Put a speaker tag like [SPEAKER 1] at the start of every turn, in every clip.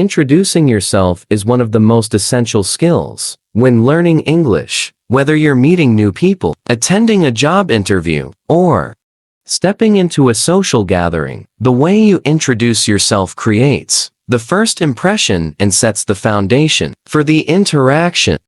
[SPEAKER 1] Introducing yourself is one of the most essential skills when learning English, whether you're meeting new people, attending a job interview, or stepping into a social gathering. The way you introduce yourself creates the first impression and sets the foundation for the interaction.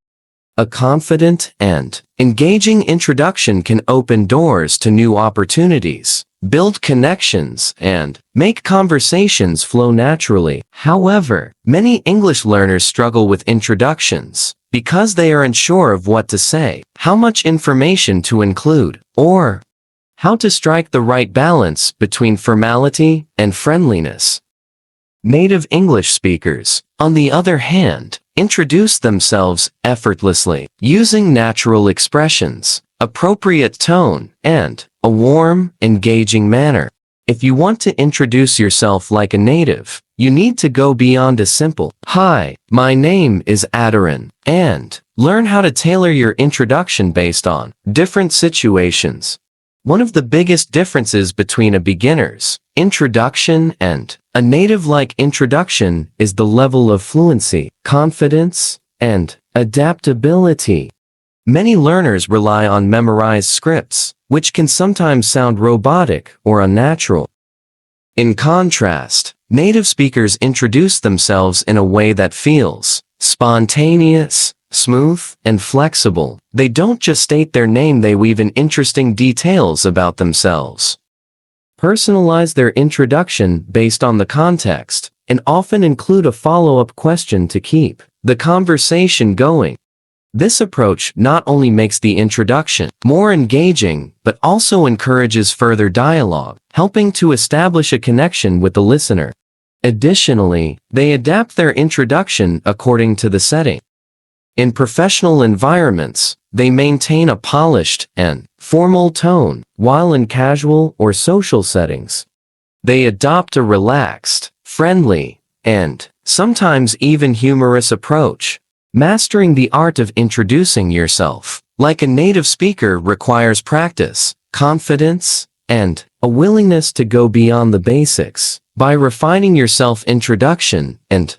[SPEAKER 1] A confident and engaging introduction can open doors to new opportunities, build connections, and make conversations flow naturally. However, many English learners struggle with introductions because they are unsure of what to say, how much information to include, or how to strike the right balance between formality and friendliness. Native English speakers, on the other hand, introduce themselves effortlessly, using natural expressions, appropriate tone, and a warm, engaging manner. If you want to introduce yourself like a native, you need to go beyond a simple, "Hi, my name is Adaran," and learn how to tailor your introduction based on different situations. One of the biggest differences between a beginner's introduction and a native-like introduction is the level of fluency, confidence, and adaptability. Many learners rely on memorized scripts, which can sometimes sound robotic or unnatural. In contrast, native speakers introduce themselves in a way that feels spontaneous, smooth, and flexible. They don't just state their name, they weave in interesting details about themselves. Personalize their introduction based on the context, and often include a follow-up question to keep the conversation going. This approach not only makes the introduction more engaging, but also encourages further dialogue, helping to establish a connection with the listener. Additionally, they adapt their introduction according to the setting. In professional environments, they maintain a polished and formal tone, while in casual or social settings, they adopt a relaxed, friendly, and sometimes even humorous approach. Mastering the art of introducing yourself like a native speaker requires practice, confidence, and a willingness to go beyond the basics. By refining your self-introduction and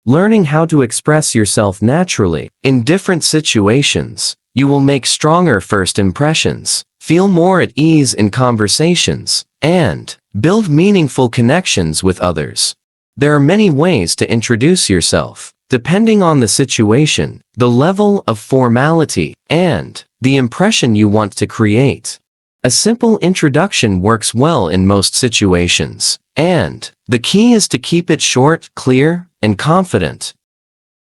[SPEAKER 1] learning how to express yourself naturally in different situations, you will make stronger first impressions, feel more at ease in conversations, and build meaningful connections with others. There are many ways to introduce yourself, depending on the situation, the level of formality, and the impression you want to create. A simple introduction works well in most situations, and the key is to keep it short, clear, and confident.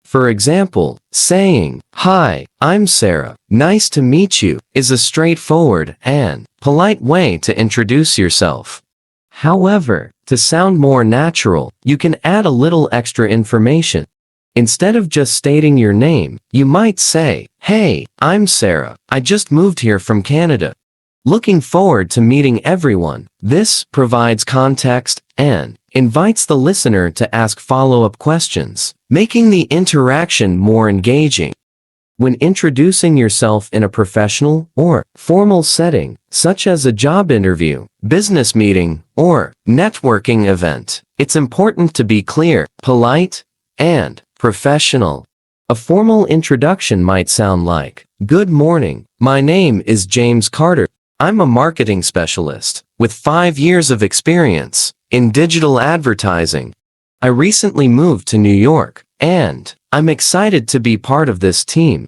[SPEAKER 1] For example, saying, "Hi, I'm Sarah, nice to meet you," is a straightforward and polite way to introduce yourself. However, to sound more natural, you can add a little extra information. Instead of just stating your name, you might say, "Hey, I'm Sarah, I just moved here from Canada. Looking forward to meeting everyone." This provides context and invites the listener to ask follow-up questions, making the interaction more engaging. When introducing yourself in a professional or formal setting, such as a job interview, business meeting, or networking event, it's important to be clear, polite, and professional. A formal introduction might sound like, "Good morning, my name is James Carter. I'm a marketing specialist with 5 years of experience in digital advertising. I recently moved to New York, and I'm excited to be part of this team."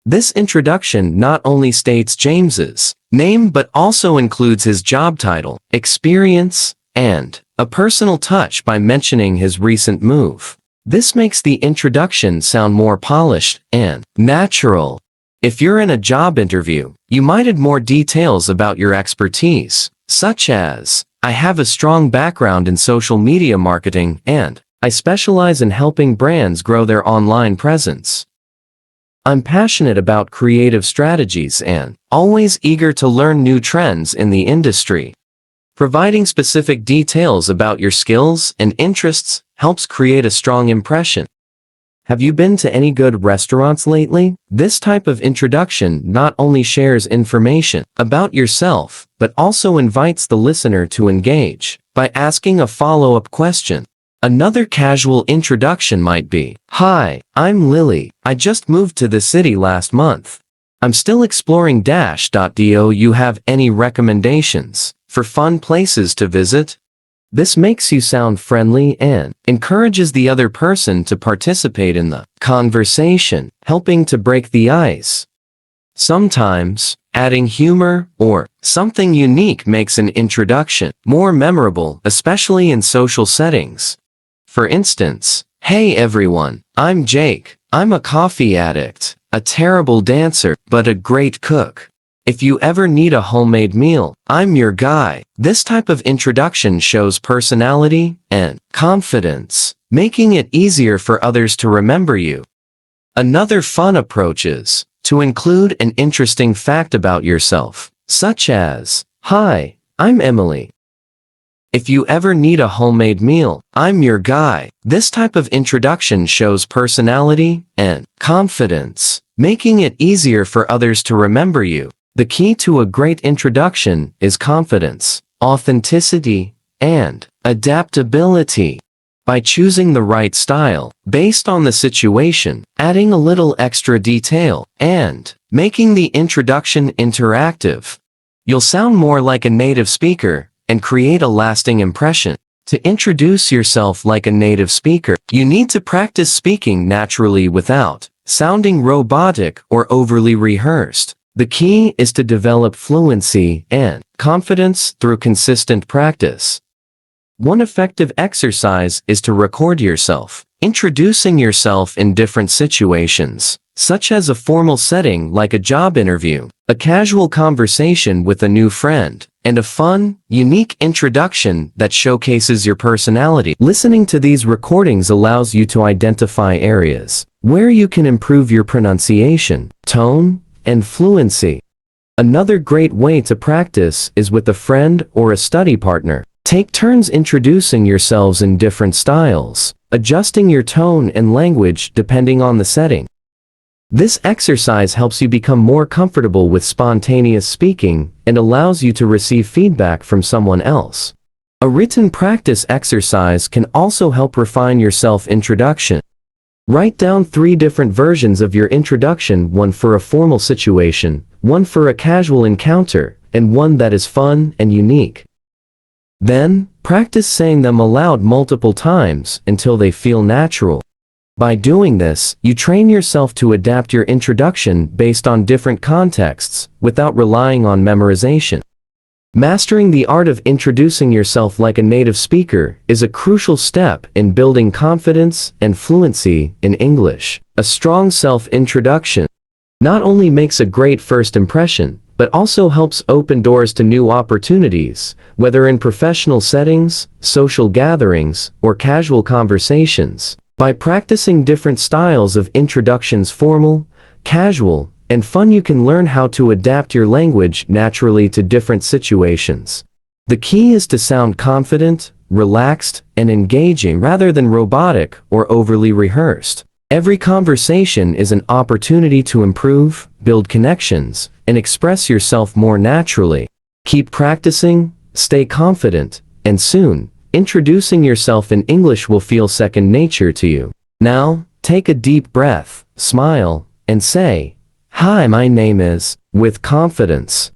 [SPEAKER 1] This introduction not only states James's name but also includes his job title, experience, and a personal touch by mentioning his recent move. This makes the introduction sound more polished and natural. If you're in a job interview, you might add more details about your expertise, such as, "I have a strong background in social media marketing and I specialize in helping brands grow their online presence. I'm passionate about creative strategies and always eager to learn new trends in the industry." Providing specific details about your skills and interests helps create a strong impression. Have you been to any good restaurants lately? This type of introduction not only shares information about yourself, but also invites the listener to engage by asking a follow-up question. Another casual introduction might be, "Hi, I'm Lily. I just moved to the city last month. I'm still exploring Do you have any recommendations for fun places to visit?" This makes you sound friendly and encourages the other person to participate in the conversation, helping to break the ice. Sometimes, adding humor or something unique makes an introduction more memorable, especially in social settings. For instance, "Hey everyone, I'm Jake. I'm a coffee addict, a terrible dancer, but a great cook. If you ever need a homemade meal, I'm your guy." This type of introduction shows personality and confidence, making it easier for others to remember you. Another fun approach is to include an interesting fact about yourself, such as, "Hi, I'm Emily. If you ever need a homemade meal, I'm your guy." This type of introduction shows personality and confidence, making it easier for others to remember you. The key to a great introduction is confidence, authenticity, and adaptability. By choosing the right style, based on the situation, adding a little extra detail, and making the introduction interactive, you'll sound more like a native speaker and create a lasting impression. To introduce yourself like a native speaker, you need to practice speaking naturally without sounding robotic or overly rehearsed. The key is to develop fluency and confidence through consistent practice. One effective exercise is to record yourself, introducing yourself in different situations, such as a formal setting like a job interview, a casual conversation with a new friend, and a fun, unique introduction that showcases your personality. Listening to these recordings allows you to identify areas where you can improve your pronunciation, tone, and fluency. Another great way to practice is with a friend or a study partner. Take turns introducing yourselves in different styles, adjusting your tone and language depending on the setting. This exercise helps you become more comfortable with spontaneous speaking and allows you to receive feedback from someone else. A written practice exercise can also help refine your self-introduction. Write down 3 different versions of your introduction, one for a formal situation, one for a casual encounter, and one that is fun and unique. Then, practice saying them aloud multiple times until they feel natural. By doing this, you train yourself to adapt your introduction based on different contexts, without relying on memorization. Mastering the art of introducing yourself like a native speaker is a crucial step in building confidence and fluency in English. A strong self-introduction not only makes a great first impression, but also helps open doors to new opportunities, whether in professional settings, social gatherings, or casual conversations. By practicing different styles of introductions, formal, casual, and fun, you can learn how to adapt your language naturally to different situations. The key is to sound confident, relaxed, and engaging rather than robotic or overly rehearsed. Every conversation is an opportunity to improve, build connections, and express yourself more naturally. Keep practicing, stay confident, and soon, introducing yourself in English will feel second nature to you. Now, take a deep breath, smile, and say, "Hi, my name is," with confidence.